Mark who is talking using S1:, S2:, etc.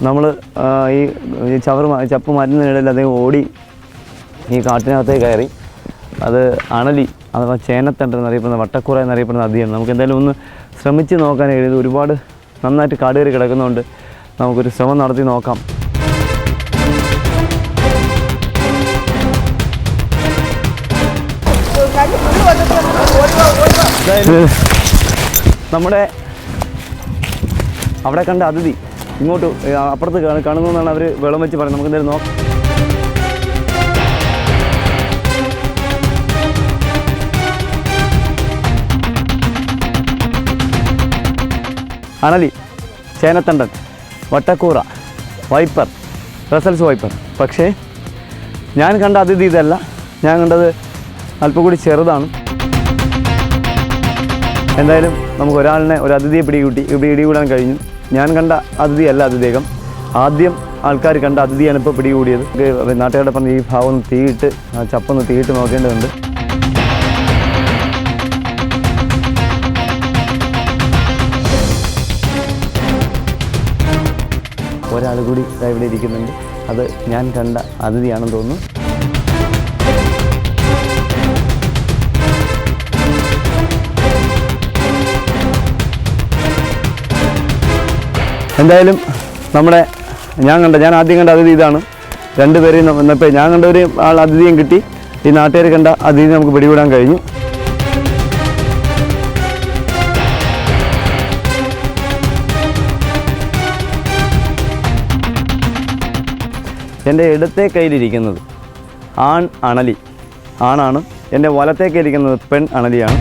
S1: നമ്മൾ ഈ ചപ്പ് മരുന്നിനിടയിൽ അദ്ദേഹം ഓടി ഈ കാട്ടിനകത്തേക്ക് കയറി. അത് അണലി അഥവാ ചേനത്തണ്ട് എന്നറിയപ്പെടുന്ന വട്ടക്കൂറ എന്നറിയപ്പെടുന്ന നദിയാണ്. നമുക്ക് എന്തായാലും ഒന്ന് ശ്രമിച്ച് നോക്കാൻ കഴിയും. ഒരുപാട് നന്നായിട്ട് കാട് കയറി കിടക്കുന്നതുകൊണ്ട് നമുക്കൊരു ശ്രമം നടത്തി നോക്കാം. നമ്മുടെ അവിടെ കണ്ട അതിഥി ഇങ്ങോട്ട് അപ്പുറത്ത് കാണുന്നു എന്നാണ് അവർ വെള്ളം വെച്ച് പറയുന്നത്. നമുക്ക് എന്തായാലും നോക്കാം. അണലി, ചേനത്തണ്ടൻ, വട്ടക്കൂറ, വൈപ്പർ, റസൽസ് വൈപ്പർ. പക്ഷേ ഞാൻ കണ്ട അതിഥി ഇതല്ല. ഞാൻ കണ്ടത് അല്പം കൂടി ചെറുതാണ്. എന്തായാലും നമുക്ക് ഒരു അതിഥിയെ പിടികൂടാൻ കഴിഞ്ഞു. ഞാൻ കണ്ട അതിഥിയല്ല അതിദ്ദേഹം. ആദ്യം ആൾക്കാർ കണ്ട അതിഥിയാണ് ഇപ്പോൾ പിടികൂടിയത്. നാട്ടുകാരുടെ പറഞ്ഞ് ഈ ഭാവം ഒന്ന് തീയിട്ട് ചപ്പൊന്ന് തീയിട്ട് നോക്കേണ്ടതുണ്ട്. ഒരാൾ കൂടി ഇവിടെ ഇരിക്കുന്നുണ്ട്. അത് ഞാൻ കണ്ട അതിഥിയാണെന്ന് തോന്നുന്നു. എന്തായാലും ഞാൻ ആദ്യം കണ്ട അതിഥി ഇതാണ്. രണ്ടുപേരെയും വന്നപ്പോൾ ഞാൻ കണ്ട ഒരു അതിഥിയും കിട്ടി. ഈ നാട്ടുകാർ കണ്ട അതിഥി നമുക്ക് പിടികൂടാൻ കഴിഞ്ഞു. എൻ്റെ ഇടത്തെ കയ്യിലിരിക്കുന്നത് ആൺ അണലി, ആണാണ്. എൻ്റെ വലത്തെ കയ്യിലിരിക്കുന്നത് പെൺ അണലിയാണ്.